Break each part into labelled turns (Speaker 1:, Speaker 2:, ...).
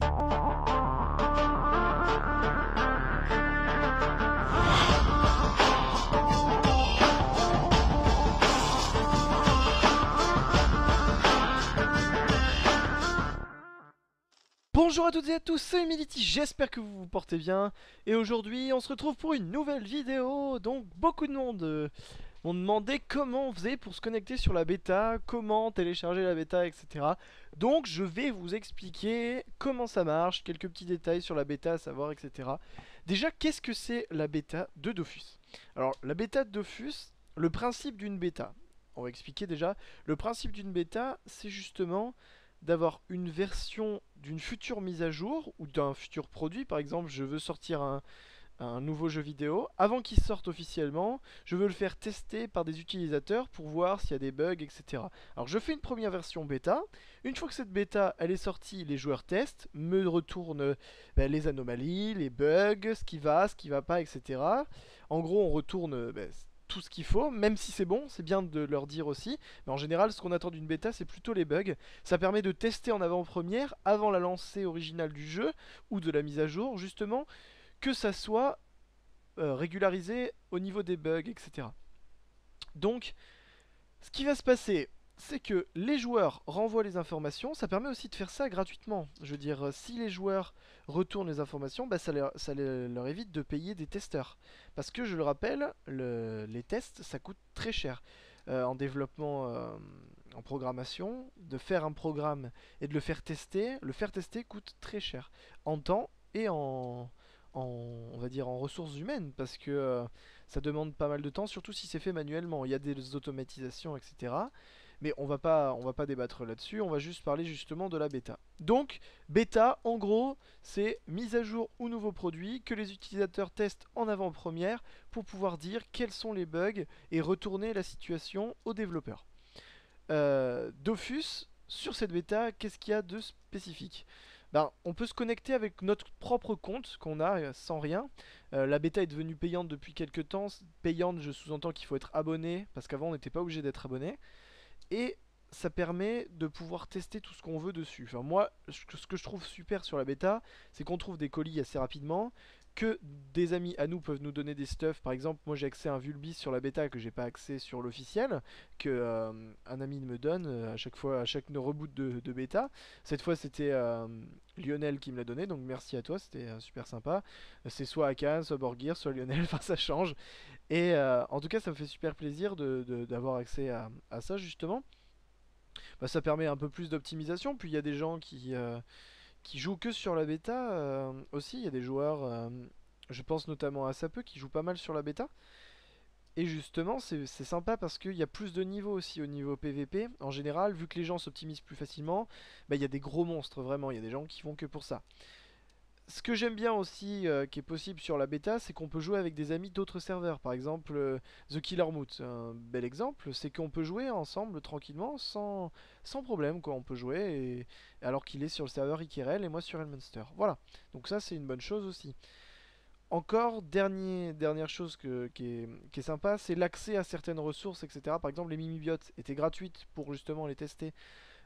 Speaker 1: Bonjour à toutes et à tous, c'est Humility, j'espère que vous vous portez bien. Et aujourd'hui on se retrouve pour une nouvelle vidéo. Donc beaucoup de monde m'ont demandé comment on faisait pour se connecter sur la bêta, comment télécharger la bêta, etc. Donc je vais vous expliquer comment ça marche, quelques petits détails sur la bêta à savoir, etc. Déjà, qu'est-ce que c'est la bêta de Dofus? Alors la bêta de Dofus, le principe d'une bêta, on va expliquer déjà. Le principe d'une bêta, c'est justement d'avoir une version d'une future mise à jour ou d'un futur produit. Par exemple, je veux sortir un nouveau jeu vidéo. Avant qu'il sorte officiellement, je veux le faire tester par des utilisateurs pour voir s'il y a des bugs, etc. Alors je fais une première version bêta. Une fois que cette bêta elle est sortie, les joueurs testent, me retournent les anomalies, les bugs, ce qui va pas, etc. En gros, on retourne tout ce qu'il faut, même si c'est bon, c'est bien de leur dire aussi. Mais en général, ce qu'on attend d'une bêta, c'est plutôt les bugs. Ça permet de tester en avant-première, avant la lancée originale du jeu, ou de la mise à jour, justement, que ça soit régularisé au niveau des bugs, etc. Donc, ce qui va se passer, c'est que les joueurs renvoient les informations. Ça permet aussi de faire ça gratuitement. Je veux dire, si les joueurs retournent les informations, bah, leur évite de payer des testeurs. Parce que, je le rappelle, les tests, ça coûte très cher. En développement, en programmation, de faire un programme et de le faire tester coûte très cher. En temps et on va dire en ressources humaines, parce que ça demande pas mal de temps, surtout si c'est fait manuellement. Il y a des automatisations, etc. Mais on va pas débattre là-dessus, on va juste parler justement de la bêta. Donc, bêta, en gros, c'est mise à jour ou nouveau produit que les utilisateurs testent en avant-première pour pouvoir dire quels sont les bugs et retourner la situation aux développeurs. Dofus, sur cette bêta, qu'est-ce qu'il y a de spécifique? Ben, on peut se connecter avec notre propre compte qu'on a sans rien. La bêta est devenue payante depuis quelques temps. Payante, je sous-entends qu'il faut être abonné, parce qu'avant on n'était pas obligé d'être abonné. Et ça permet de pouvoir tester tout ce qu'on veut dessus. Enfin, moi, ce que je trouve super sur la bêta, c'est qu'on trouve des colis assez rapidement, que des amis à nous peuvent nous donner des stuffs. Par exemple, moi j'ai accès à un Vulbis sur la bêta que j'ai pas accès sur l'officiel, que un ami me donne à chaque fois, à chaque reboot de bêta. Cette fois c'était Lionel qui me l'a donné, donc merci à toi, c'était super sympa. C'est soit Akan, soit Borgir, soit Lionel, enfin ça change. Et en tout cas, ça me fait super plaisir d'avoir accès à ça justement. Bah, ça permet un peu plus d'optimisation. Puis il y a des gens qui jouent que sur la bêta aussi. Il y a des joueurs, je pense notamment à Sapeux, qui jouent pas mal sur la bêta. Et justement, c'est sympa parce qu'il y a plus de niveaux aussi au niveau PVP. En général, vu que les gens s'optimisent plus facilement, bah, il y a des gros monstres vraiment. Il y a des gens qui vont que pour ça. Ce que j'aime bien aussi, qui est possible sur la bêta, c'est qu'on peut jouer avec des amis d'autres serveurs. Par exemple, The Killer Mood, un bel exemple, c'est qu'on peut jouer ensemble tranquillement, sans problème, quoi. On peut jouer alors qu'il est sur le serveur IKRL et moi sur Elmonster. Voilà, donc ça c'est une bonne chose aussi. Encore, dernière chose qui est sympa, c'est l'accès à certaines ressources, etc. Par exemple, les Mimibiotes étaient gratuites pour justement les tester.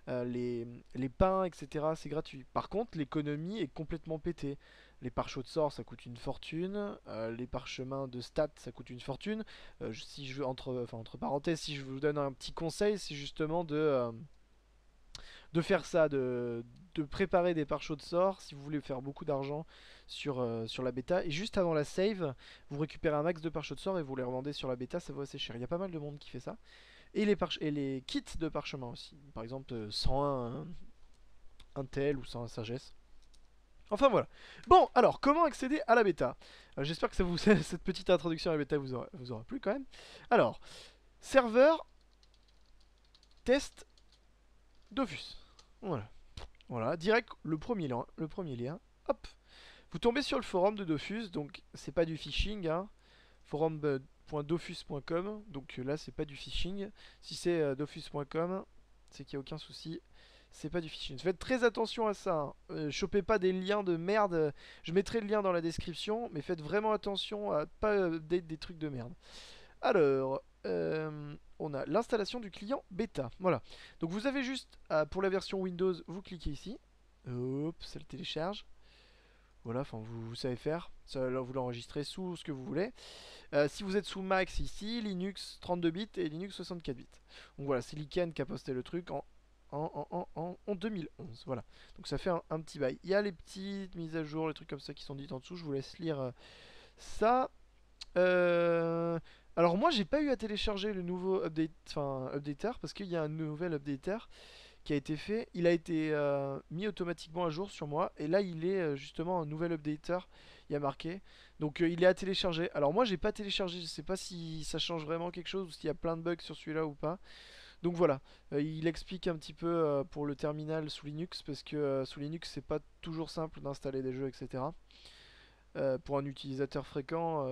Speaker 1: Les pains, etc. c'est gratuit. Par contre, l'économie est complètement pétée. Les pare-chauds de sort, ça coûte une fortune. Les parchemins de stats, ça coûte une fortune. Si je veux, entre parenthèses, si je vous donne un petit conseil, c'est justement de faire ça, de préparer des pare-chauds de sort si vous voulez faire beaucoup d'argent sur la bêta. Et juste avant la save, vous récupérez un max de pare-chauds de sort et vous les revendez sur la bêta, ça vaut assez cher. Il y a pas mal de monde qui fait ça. Et les kits de parchemin aussi. Par exemple, 101 un tel ou 101 sagesse. Enfin voilà. Bon, alors, comment accéder à la bêta? J'espère que cette petite introduction à la bêta vous aura plu quand même. Alors, serveur, test, Dofus. Voilà. Voilà, direct, le premier lien. Hop. Vous tombez sur le forum de Dofus, donc c'est pas du phishing, hein. Forum.dofus.com, donc là c'est pas du phishing. Si c'est dofus.com, c'est qu'il n'y a aucun souci, c'est pas du phishing. Faites très attention à ça, hein. Chopez pas des liens de merde. Je mettrai le lien dans la description, mais faites vraiment attention à pas des trucs de merde. Alors, on a l'installation du client bêta. Voilà. Donc vous avez juste, pour la version Windows, vous cliquez ici. Hop, ça le télécharge. Voilà, enfin vous savez faire. Ça, là, vous l'enregistrez sous ce que vous voulez. Si vous êtes sous Mac, c'est ici, Linux 32 bits et Linux 64 bits. Donc voilà, c'est Liken qui a posté le truc en 2011. Voilà, donc ça fait un petit bail. Il y a les petites mises à jour, les trucs comme ça qui sont dites en dessous. Je vous laisse lire ça. Euh, Alors moi j'ai pas eu à télécharger le nouveau update, enfin updater, parce qu'il y a un nouvel updater qui a été fait. Il a été mis automatiquement à jour sur moi. Et là, il est justement un nouvel updater. Il y a marqué. Donc, il est à télécharger. Alors, moi, j'ai pas téléchargé. Je sais pas si ça change vraiment quelque chose ou s'il y a plein de bugs sur celui-là ou pas. Donc, voilà. Il explique un petit peu pour le terminal sous Linux. Parce que sous Linux, c'est pas toujours simple d'installer des jeux, etc. Pour un utilisateur fréquent,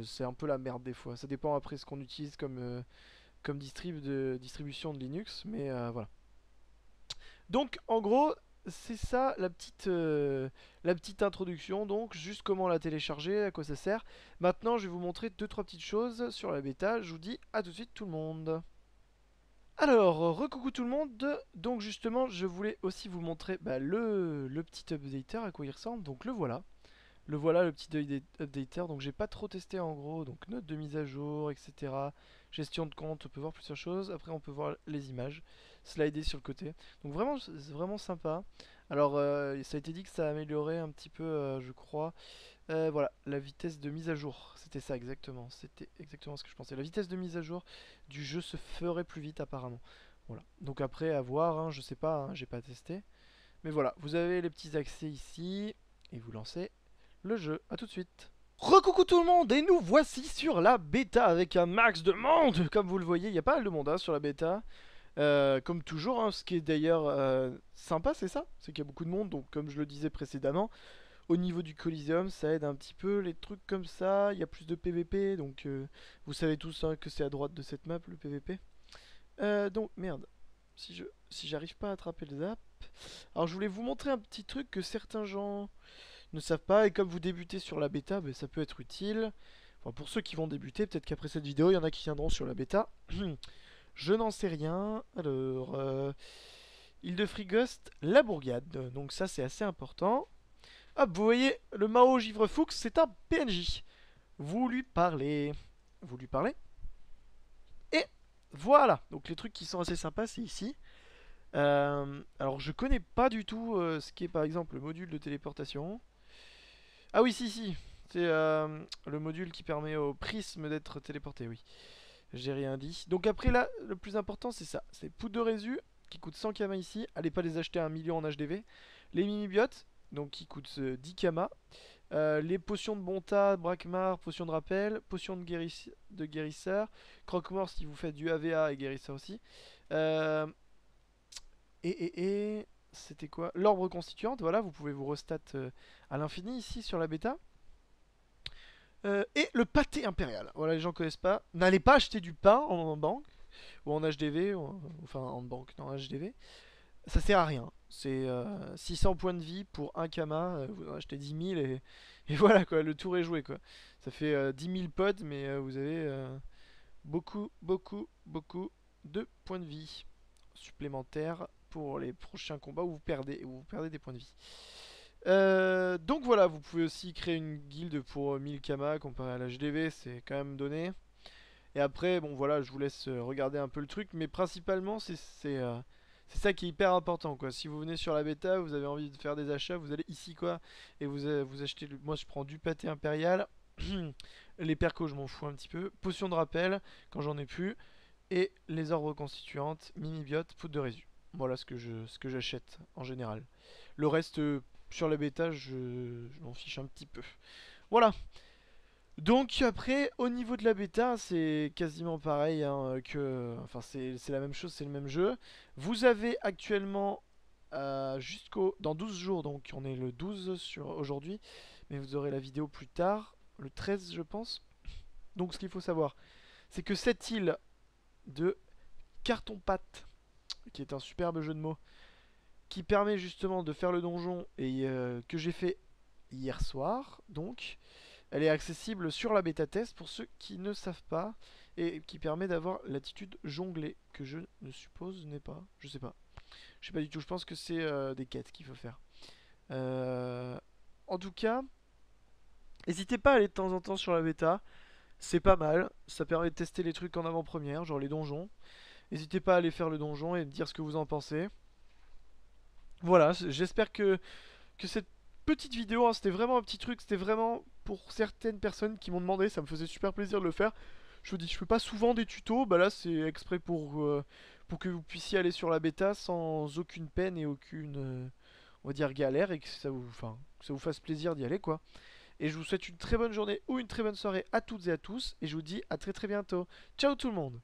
Speaker 1: c'est un peu la merde des fois. Ça dépend après ce qu'on utilise comme distribution de Linux. Mais voilà. Donc en gros, c'est ça la petite introduction. Donc juste comment la télécharger, à quoi ça sert. Maintenant, je vais vous montrer deux trois petites choses sur la bêta. Je vous dis à tout de suite tout le monde. Alors, recoucou tout le monde. Donc justement, je voulais aussi vous montrer le petit updater, à quoi il ressemble. Donc le voilà. Le voilà, le petit updater. Donc j'ai pas trop testé en gros. Donc note de mise à jour, etc. Gestion de compte, on peut voir plusieurs choses. Après on peut voir les images. Slider sur le côté. Donc vraiment, c'est vraiment sympa. Alors ça a été dit que ça améliorait un petit peu, je crois. Voilà, la vitesse de mise à jour. C'était ça exactement. C'était exactement ce que je pensais. La vitesse de mise à jour du jeu se ferait plus vite apparemment. Voilà. Donc après à voir, hein, je sais pas, hein, j'ai pas testé. Mais voilà, vous avez les petits accès ici. Et vous lancez le jeu. A tout de suite. Recoucou tout le monde et nous voici sur la bêta avec un max de monde. Comme vous le voyez, il y a pas mal de monde hein, sur la bêta. Comme toujours, hein, ce qui est d'ailleurs sympa, c'est ça, c'est qu'il y a beaucoup de monde. Donc comme je le disais précédemment, au niveau du Coliseum, ça aide un petit peu les trucs comme ça. Il y a plus de PVP, donc vous savez tous hein, que c'est à droite de cette map le PVP. Donc merde, si j'arrive pas à attraper le zap. Alors je voulais vous montrer un petit truc que certains gens ne savent pas et comme vous débutez sur la bêta, ça peut être utile. Enfin, pour ceux qui vont débuter, peut-être qu'après cette vidéo, il y en a qui viendront sur la bêta. Je n'en sais rien. Alors, île de Frigost, la bourgade. Donc ça, c'est assez important. Hop, vous voyez, le Mao Givre Fuchs, c'est un PNJ. Vous lui parlez. Vous lui parlez. Et voilà. Donc les trucs qui sont assez sympas, c'est ici. Alors, je connais pas du tout ce qui est par exemple le module de téléportation. Ah oui, si. C'est le module qui permet au prisme d'être téléporté, oui. J'ai rien dit. Donc après là, le plus important c'est ça. C'est poudre de résu qui coûte 100 kama ici. Allez pas les acheter à 1 million en HDV. Les mini-biotes, donc qui coûtent 10 kama. Les potions de bonta, braquemar, potions de rappel, potions de guérisseur. Croque-mort si vous faites du AVA et guérisseur aussi. Euh, C'était quoi? L'orbre constituante, voilà, vous pouvez vous restat à l'infini ici sur la bêta. Et le pâté impérial. Voilà, les gens connaissent pas. N'allez pas acheter du pain en banque ou en HDV, enfin en banque, non en HDV. Ça sert à rien. C'est 600 points de vie pour un kama. Vous en achetez 10 000 et voilà quoi, le tour est joué quoi. Ça fait 10 000 pods, mais vous avez beaucoup de points de vie supplémentaires pour les prochains combats où vous perdez des points de vie. Donc voilà, vous pouvez aussi créer une guilde pour 1000 kama comparé à l'HDV, c'est quand même donné. Et après, bon voilà, je vous laisse regarder un peu le truc, mais principalement c'est ça qui est hyper important quoi. Si vous venez sur la bêta, vous avez envie de faire des achats, vous allez ici quoi, et vous achetez, moi je prends du pâté impérial, les percos je m'en fous un petit peu, potion de rappel quand j'en ai plus, et les orbes constituantes, mini-biote, poudre de résu. Voilà ce que j'achète en général. Le reste, sur la bêta, je m'en fiche un petit peu. Voilà. Donc après, au niveau de la bêta, c'est quasiment pareil hein, que... Enfin, c'est la même chose, c'est le même jeu. Vous avez actuellement dans 12 jours, donc on est le 12 sur aujourd'hui, mais vous aurez la vidéo plus tard, le 13 je pense. Donc ce qu'il faut savoir, c'est que cette île de carton-pâte, qui est un superbe jeu de mots, qui permet justement de faire le donjon et que j'ai fait hier soir, donc elle est accessible sur la bêta test pour ceux qui ne savent pas et qui permet d'avoir l'attitude jonglée que je ne suppose n'est pas, je sais pas. Je sais pas du tout, je pense que c'est des quêtes qu'il faut faire. Euh, En tout cas, n'hésitez pas à aller de temps en temps sur la bêta. C'est pas mal, ça permet de tester les trucs en avant-première, genre les donjons. N'hésitez pas à aller faire le donjon et me dire ce que vous en pensez. Voilà, j'espère que cette petite vidéo, hein, c'était vraiment un petit truc, c'était vraiment pour certaines personnes qui m'ont demandé, ça me faisait super plaisir de le faire. Je vous dis, je fais pas souvent des tutos, bah là c'est exprès pour que vous puissiez aller sur la bêta sans aucune peine et aucune, on va dire, galère et que ça vous, enfin, que ça vous fasse plaisir d'y aller quoi. Et je vous souhaite une très bonne journée ou une très bonne soirée à toutes et à tous et je vous dis à très très bientôt. Ciao tout le monde!